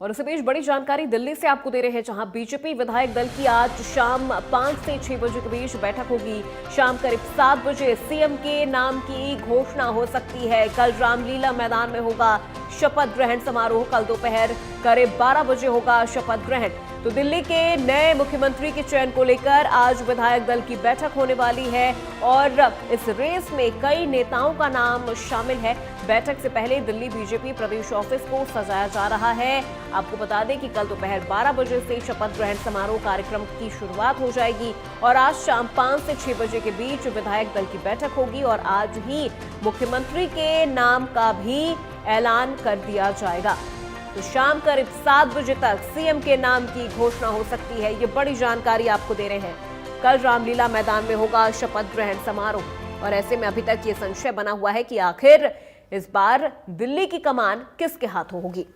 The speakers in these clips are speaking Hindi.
और इसी बीच बड़ी जानकारी दिल्ली से आपको दे रहे हैं, जहां बीजेपी विधायक दल की आज शाम 5 से 6 बजे के बीच बैठक होगी। शाम करीब 7 बजे सीएम के नाम की घोषणा हो सकती है। कल रामलीला मैदान में होगा शपथ ग्रहण समारोह। कल दोपहर करीब 12 बजे होगा शपथ ग्रहण। तो दिल्ली के नए मुख्यमंत्री के चयन को लेकर आज विधायक दल की बैठक होने वाली है और इस रेस में कई नेताओं का नाम शामिल है। बैठक से पहले दिल्ली बीजेपी प्रदेश ऑफिस को सजाया जा रहा है। आपको बता दें कि कल दोपहर 12 बजे से शपथ ग्रहण समारोह कार्यक्रम की शुरुआत हो जाएगी और आज शाम 5 से 6 बजे के बीच विधायक दल की बैठक होगी और आज ही मुख्यमंत्री के नाम का भी ऐलान कर दिया जाएगा। तो शाम करीब 7 बजे तक सीएम के नाम की घोषणा हो सकती है। ये बड़ी जानकारी आपको दे रहे हैं। कल रामलीला मैदान में होगा शपथ ग्रहण समारोह और ऐसे में अभी तक ये संशय बना हुआ है कि आखिर इस बार दिल्ली की कमान किसके हाथों होगी।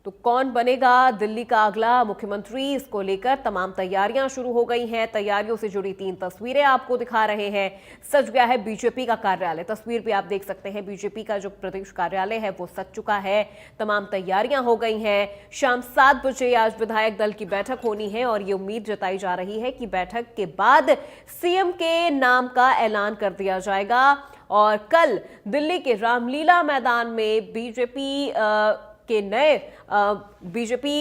तो कौन बनेगा दिल्ली का अगला मुख्यमंत्री, इसको लेकर तमाम तैयारियां शुरू हो गई हैं। तैयारियों से जुड़ी 3 तस्वीरें आपको दिखा रहे हैं। सज गया है बीजेपी का कार्यालय। तस्वीर पे आप देख सकते हैं बीजेपी का जो प्रदेश कार्यालय है वो सज चुका है। तमाम तैयारियां हो गई हैं। शाम 7 बजे आज विधायक दल की बैठक होनी है और ये उम्मीद जताई जा रही है कि बैठक के बाद सीएम के नाम का ऐलान कर दिया जाएगा और कल दिल्ली के रामलीला मैदान में बीजेपी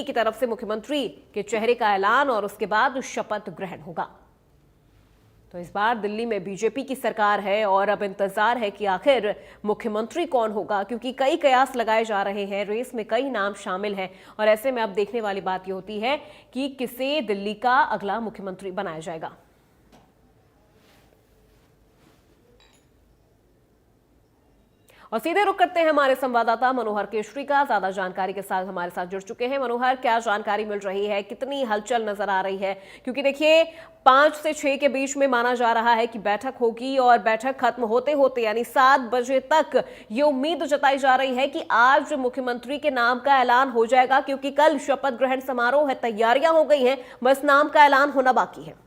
की तरफ से मुख्यमंत्री के चेहरे का ऐलान और उसके बाद शपथ ग्रहण होगा। तो इस बार दिल्ली में बीजेपी की सरकार है और अब इंतजार है कि आखिर मुख्यमंत्री कौन होगा, क्योंकि कई कयास लगाए जा रहे हैं। रेस में कई नाम शामिल हैं और ऐसे में अब देखने वाली बात यह होती है कि किसे दिल्ली का अगला मुख्यमंत्री बनाया जाएगा। और सीधे रुक करते हैं हमारे संवाददाता मनोहर केशरी का। ज्यादा जानकारी के साथ हमारे साथ जुड़ चुके हैं। मनोहर, क्या जानकारी मिल रही है, कितनी हलचल नजर आ रही है? क्योंकि देखिए 5 से 6 के बीच में माना जा रहा है कि बैठक होगी और बैठक खत्म होते होते यानी 7 बजे तक ये उम्मीद जताई जा रही है कि आज मुख्यमंत्री के नाम का ऐलान हो जाएगा, क्योंकि कल शपथ ग्रहण समारोह है। तैयारियां हो गई हैं, बस नाम का ऐलान होना बाकी है।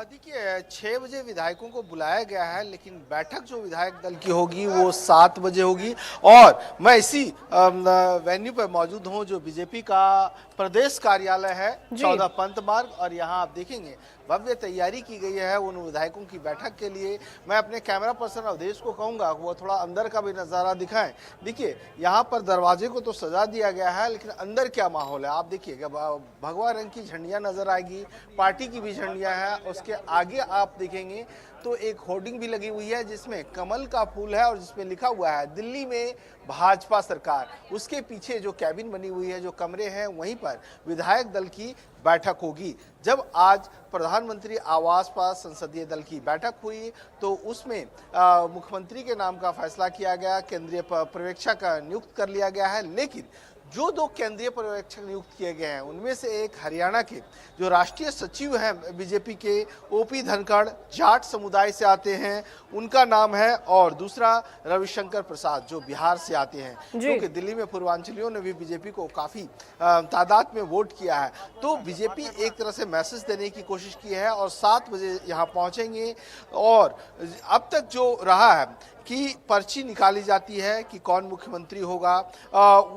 देखिए 6 बजे विधायकों को बुलाया गया है, लेकिन बैठक जो विधायक दल की होगी वो 7 बजे होगी। और मैं इसी वेन्यू पर मौजूद हूं जो बीजेपी का प्रदेश कार्यालय है 14 पंत मार्ग, और यहाँ आप देखेंगे भव्य तैयारी की गई है उन विधायकों की बैठक के लिए। मैं अपने कैमरा पर्सन अवधेश को कहूँगा वो थोड़ा अंदर का भी नज़ारा दिखाएं। देखिए यहाँ पर दरवाजे को तो सजा दिया गया है, लेकिन अंदर क्या माहौल है आप देखिएगा। भगवा रंग की झंडियाँ नजर आएगी, पार्टी की भी झंडियाँ हैं। उसके आगे आप देखेंगे तो एक होर्डिंग भी लगी हुई है जिसमें कमल का फूल है और जिसमें लिखा हुआ है दिल्ली में भाजपा सरकार। उसके पीछे जो कैबिन बनी हुई है, जो कमरे हैं, वहीं पर विधायक दल की बैठक होगी। जब आज प्रधानमंत्री आवास पर संसदीय दल की बैठक हुई तो उसमें मुख्यमंत्री के नाम का फैसला किया गया, केंद्रीय पर्यवेक्षक नियुक्त कर लिया गया है। लेकिन जो 2 केंद्रीय पर्यवेक्षक नियुक्त किए गए हैं उनमें से एक हरियाणा के जो राष्ट्रीय सचिव हैं बीजेपी के, ओपी धनखड़, जाट समुदाय से आते हैं, उनका नाम है, और दूसरा रविशंकर प्रसाद जो बिहार से आते हैं, क्योंकि दिल्ली में पूर्वांचलियों ने भी बीजेपी को काफ़ी तादाद में वोट किया है। तो बीजेपी एक तरह से मैसेज देने की कोशिश की है और 7 बजे यहाँ पहुँचेंगे। और अब तक जो रहा है कि पर्ची निकाली जाती है कि कौन मुख्यमंत्री होगा,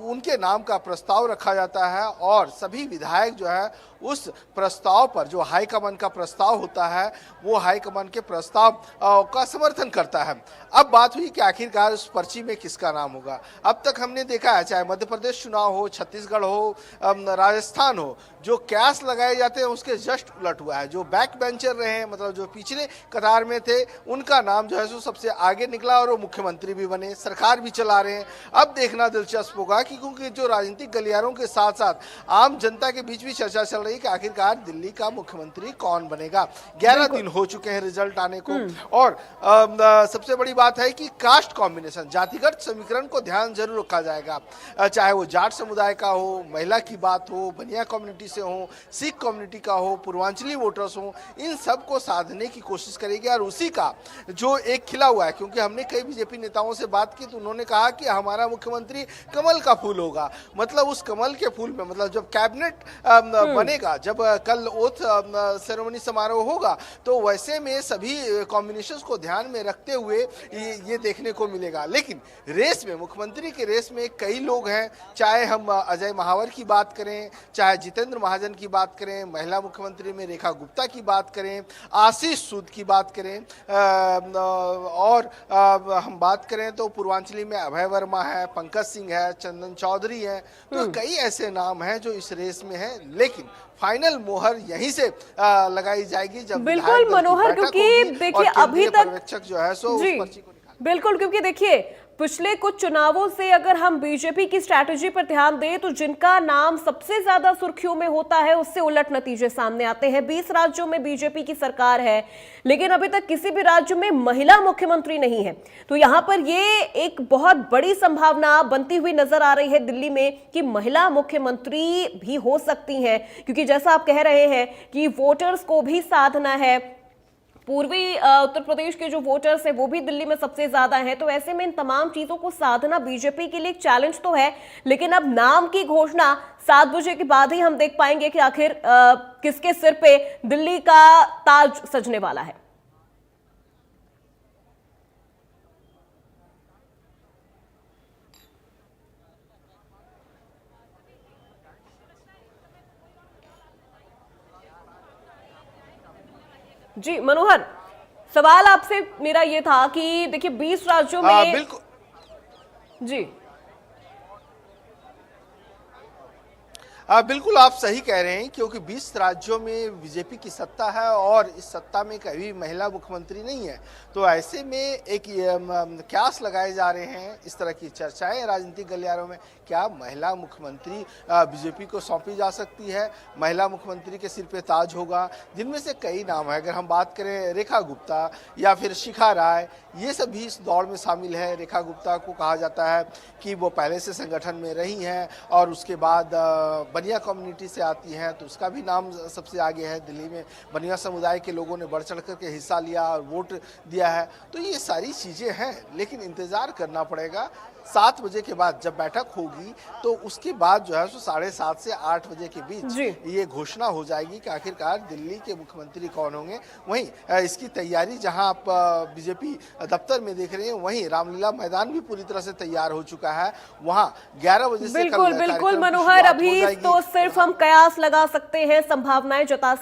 उनके नाम का प्रस्ताव रखा जाता है और सभी विधायक जो है उस प्रस्ताव पर, जो हाईकमान का प्रस्ताव होता है, वो हाईकमान के प्रस्ताव का समर्थन करता है। अब बात हुई कि आखिरकार उस पर्ची में किसका नाम होगा। अब तक हमने देखा है, चाहे मध्य प्रदेश चुनाव हो, छत्तीसगढ़ हो, राजस्थान हो, जो कैस लगाए जाते हैं उसके जस्ट उलट हुआ है। जो बैक बेंचर रहे हैं, मतलब जो पिछले कतार में थे, उनका नाम जो है सो सबसे आगे निकला और वो मुख्यमंत्री भी बने, सरकार भी चला रहे हैं। अब देखना दिलचस्प होगा कि क्योंकि जो राजनीतिक गलियारों के साथ साथ आम जनता के बीच भी चर्चा चल रही है कि आखिरकार दिल्ली का मुख्यमंत्री कौन बनेगा। 11 दिन हो चुके हैं रिजल्ट आने को। और सबसे बड़ी बात है कि कास्ट कॉम्बिनेशन, जातिगत समीकरण को ध्यान जरूर रखा जाएगा, चाहे वो जाट समुदाय का हो, महिला की बात हो, बनिया कम्युनिटी से हो, सिख कम्युनिटी का हो, पूर्वांचली वोटर्स हो, इन सब को साधने की कोशिश करेगी। और उसी का जो एक खिला हुआ है, क्योंकि हमने कई बीजेपी नेताओं से बात की तो उन्होंने कहा कि हमारा मुख्यमंत्री कमल का फूल होगा। मतलब उस कमल के फूल में, मतलब जब कैबिनेट बनेगा, जब कल ओथ सेरेमनी समारोह होगा, तो वैसे में सभी कॉम्बिनेशंस को ध्यान में रखते हुए ये देखने को मिलेगा। लेकिन रेस में, मुख्यमंत्री के रेस में कई लोग हैं, चाहे हम अजय महावर की बात करें, चाहे जितेंद्र महाजन की बात करें, महिला मुख्यमंत्री में रेखा गुप्ता की बात करें, आशीष सूद की बात करें, और हम बात करें तो पूर्वांचली में अभय वर्मा है, पंकज सिंह है, चंदन चौधरी है। तो कई ऐसे नाम हैं जो इस रेस में हैं, लेकिन फाइनल मोहर यहीं से लगाई जाएगी जब बिल्कुल मनोहर, क्योंकि देखिए अभी तक पर्यवेक्षक जो है सो उस पर्ची को बिल्कुल, क्योंकि देखिए पिछले कुछ चुनावों से अगर हम बीजेपी की स्ट्रैटेजी पर ध्यान दें तो जिनका नाम सबसे ज्यादा सुर्खियों में होता है उससे उलट नतीजे सामने आते हैं। 20 राज्यों में बीजेपी की सरकार है, लेकिन अभी तक किसी भी राज्य में महिला मुख्यमंत्री नहीं है। तो यहां पर ये एक बहुत बड़ी संभावना बनती हुई नजर आ रही है दिल्ली में कि महिला मुख्यमंत्री भी हो सकती हैं, क्योंकि जैसा आप कह रहे हैं कि वोटर्स को भी साधना है, पूर्वी उत्तर प्रदेश के जो वोटर्स हैं वो भी दिल्ली में सबसे ज्यादा हैं। तो ऐसे में इन तमाम चीजों को साधना बीजेपी के लिए एक चैलेंज तो है, लेकिन अब नाम की घोषणा 7 बजे के बाद ही हम देख पाएंगे कि आखिर किसके सिर पे दिल्ली का ताज सजने वाला है। जी मनोहर, सवाल आपसे मेरा ये था कि देखिए 20 राज्यों में बिल्कुल जी बिल्कुल आप सही कह रहे हैं, क्योंकि 20 राज्यों में बीजेपी की सत्ता है और इस सत्ता में कभी महिला मुख्यमंत्री नहीं है। तो ऐसे में एक क्यास लगाए जा रहे हैं, इस तरह की चर्चाएं राजनीतिक गलियारों में, क्या महिला मुख्यमंत्री बीजेपी को सौंपी जा सकती है, महिला मुख्यमंत्री के सिर पे ताज होगा। जिनमें से कई नाम है, अगर हम बात करें रेखा गुप्ता या फिर शिखा राय, ये सब भी इस दौड़ में शामिल है। रेखा गुप्ता को कहा जाता है कि वो पहले से संगठन में रही हैं और उसके बाद बनिया कम्युनिटी से आती हैं, तो उसका भी नाम सबसे आगे है। दिल्ली में बनिया समुदाय के लोगों ने बढ़ चढ़ करके हिस्सा लिया और वोट दिया है। तो ये सारी चीज़ें हैं, लेकिन इंतज़ार करना पड़ेगा। 7 बजे के बाद जब बैठक होगी तो उसके बाद जो है सो 7:30 से 8 बजे के बीच ये घोषणा हो जाएगी कि आखिरकार दिल्ली के मुख्यमंत्री कौन होंगे। वहीं इसकी तैयारी जहां आप बीजेपी दफ्तर में देख रहे हैं, वहीं रामलीला मैदान भी पूरी तरह से तैयार हो चुका है। वहां 11 बजे से बिल्कुल मनोहर, अभी तो सिर्फ हम कयास लगा सकते हैं, संभावनाएं जता